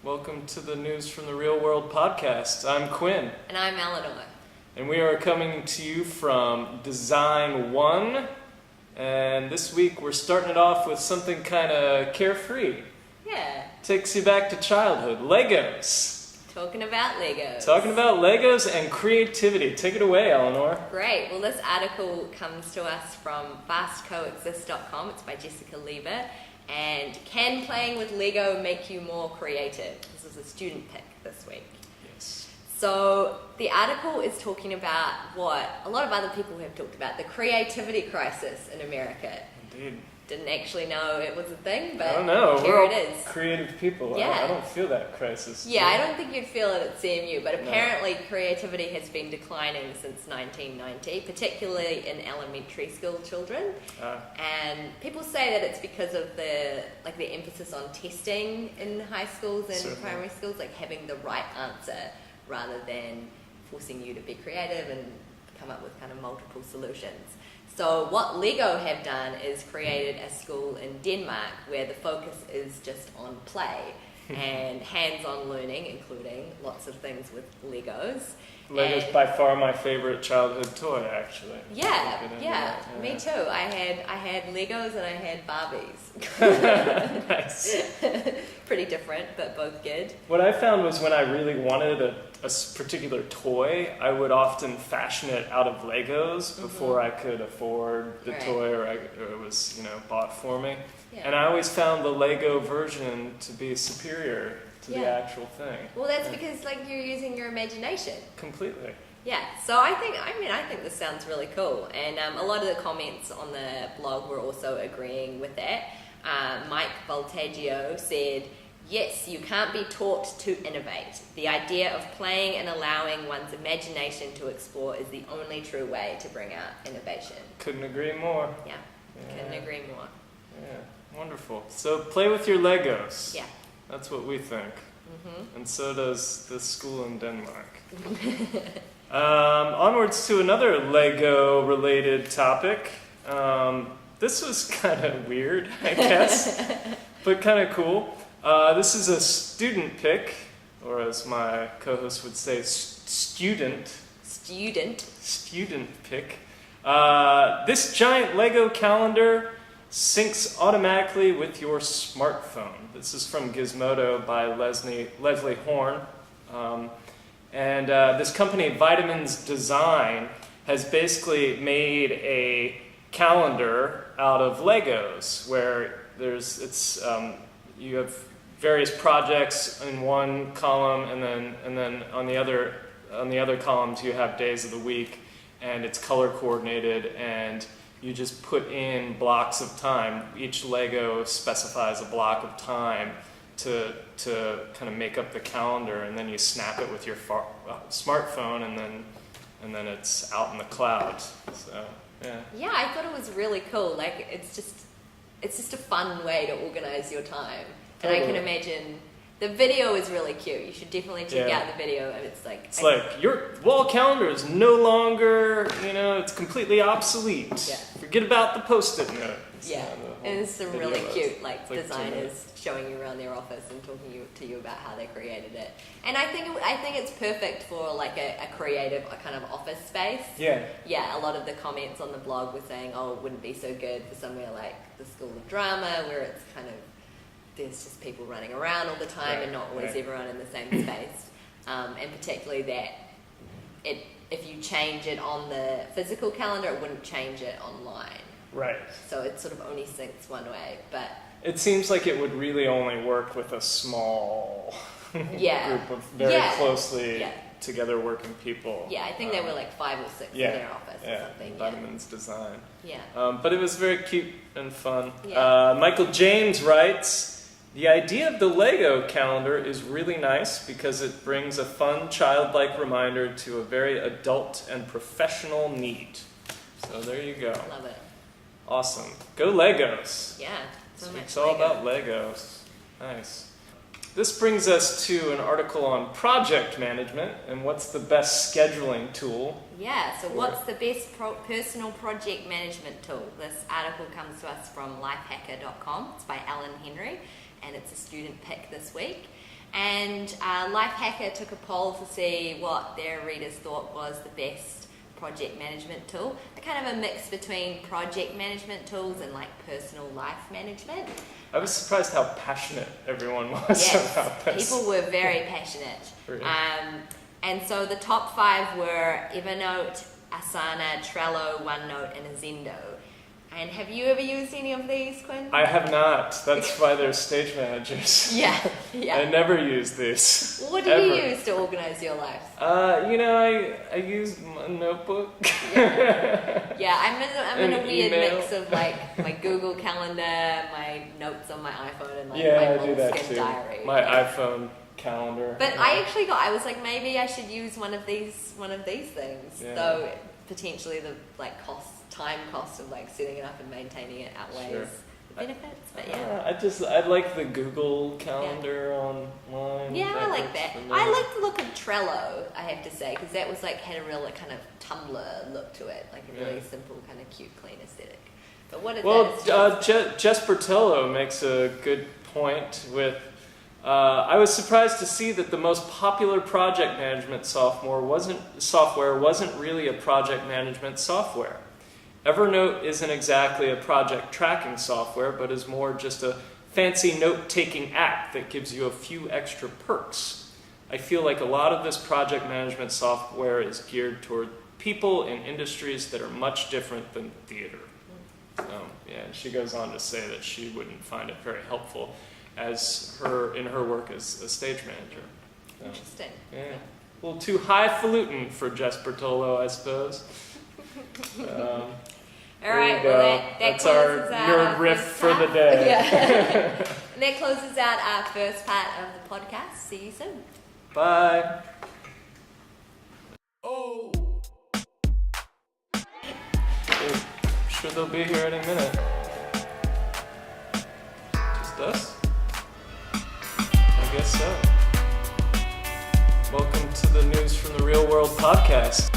Welcome to the News from the Real World podcast. I'm Quinn. And I'm Eleanor. And we are coming to you from Design One. And this week we're starting it off with something kind of carefree. Yeah. Takes you back to childhood. Legos. Talking about Legos. Talking about Legos and creativity. Take it away, Eleanor. Great. Well, this article comes to us from fastcoexist.com. It's by Jessica Lieber. And can playing with Lego make you more creative? This is a student pick this week. Yes. So the article is talking about what a lot of other people have talked about, the creativity crisis in America. Indeed. Didn't actually know it was a thing, but I don't know. here We're it all is. creative people. Yeah. I don't feel that crisis. Yeah, I don't think you'd feel it at CMU, but apparently creativity has been declining since 1990, particularly in elementary school children. And people say that it's because of the emphasis on testing in high schools and Certainly. primary schools, like having the right answer rather than forcing you to be creative and come up with kind of multiple solutions. So what Lego have done is created a school in Denmark where the focus is just on play and hands-on learning, including lots of things with Legos. Lego's by far my favorite childhood toy, actually. Yeah, me too. I had Legos and I had Barbies. Nice. Pretty different, but both good. What I found was when I really wanted a particular toy, I would often fashion it out of Legos before I could afford the toy or it was, bought for me. Yeah. And I always found the Lego version to be superior to the actual thing. Well, that's because you're using your imagination. Completely. Yeah, so I think this sounds really cool, and a lot of the comments on the blog were also agreeing with that. Mike Voltaggio said, "Yes, you can't be taught to innovate. The idea of playing and allowing one's imagination to explore is the only true way to bring out innovation." Couldn't agree more. Yeah, couldn't agree more. Yeah, wonderful. So play with your Legos. Yeah. That's what we think. Mm-hmm. And so does the school in Denmark. Onwards to another Lego-related topic. This was kind of weird, I guess, but kind of cool. This is a student pick, or as my co-host would say, student pick. This giant Lego calendar syncs automatically with your smartphone. This is from Gizmodo by Leslie Horn. And this company, Vitamins Design, has basically made a calendar out of Legos where you have various projects in one column, and then on the other columns you have days of the week, and it's color coordinated, and you just put in blocks of time. Each Lego specifies a block of time to kind of make up the calendar, and then you snap it with your smartphone, and then it's out in the cloud. So yeah. Yeah, I thought it was really cool. It's just a fun way to organize your time. And I can imagine the video is really cute. You should definitely check out the video. And it's your wall calendar is no longer, it's completely obsolete. Yeah. Forget about the Post-it note. Yeah, and it's some really cute designers showing you around their office and talking to you about how they created it. And I think it's perfect for a creative kind of office space. Yeah. Yeah, a lot of the comments on the blog were saying, oh, it wouldn't be so good for somewhere like the School of Drama where it's kind of there's just people running around all the time and not always everyone in the same space. And particularly that if you change it on the physical calendar, it wouldn't change it online. Right. So it sort of only syncs one way, but it seems like it would really only work with a small group of very closely together working people. Yeah, I think there were 5 or 6 in their office or something. Vitamins Design. Yeah. But it was very cute and fun. Yeah. Michael James writes, "The idea of the Lego calendar is really nice because it brings a fun, childlike reminder to a very adult and professional need." So there you go. Love it. Awesome. Go Legos. Yeah. So much It's all Lego. about Legos. Nice. This brings us to an article on project management and what's the best scheduling tool. Yeah, so what's the best personal project management tool? This article comes to us from lifehacker.com. It's by Alan Henry, and it's a student pick this week. And Lifehacker took a poll to see what their readers thought was the best project management tool. Kind of a mix between project management tools and like personal life management. I was surprised how passionate everyone was about this. People were very passionate. Really? And so the top 5 were Evernote, Asana, Trello, OneNote, and Zendo. And have you ever used any of these, Quinn? I have not. That's why they're stage managers. Yeah. I never use this. What do you use to organize your life? I use my notebook. Yeah, I'm in a An weird email. mix of like my Google Calendar, my notes on my iPhone, and like Yeah, my I do that Moleskine too. diary. My Yeah. iPhone calendar. But I was like, maybe I should use one of these things. Yeah. Though potentially the like time cost of like setting it up and maintaining it outweighs Sure. the benefits. But yeah. I like the Google Calendar online. Yeah, I like works that. for me. I like the look of Trello, I have to say, because that was like had a real like, kind of Tumblr look to it, like a really Yeah. simple, kind of cute, clean aesthetic. But what is Well, that? Jess Bertello makes a good point with. I was surprised to see that the most popular project management software wasn't really a project management software. Evernote isn't exactly a project tracking software, but is more just a fancy note-taking app that gives you a few extra perks. I feel like a lot of this project management software is geared toward people in industries that are much different than theater. And she goes on to say that she wouldn't find it very helpful in her work as a stage manager. So, Interesting. yeah. A little too highfalutin for Jess Bertolo, I suppose. All right, well, that That's closes our out nerd our riff first for the half. day. Yeah. And that closes out our first part of the podcast. See you soon. Bye. Oh. I'm sure they'll be here any minute. Just us? I guess so. Welcome to the News from the Real World podcast.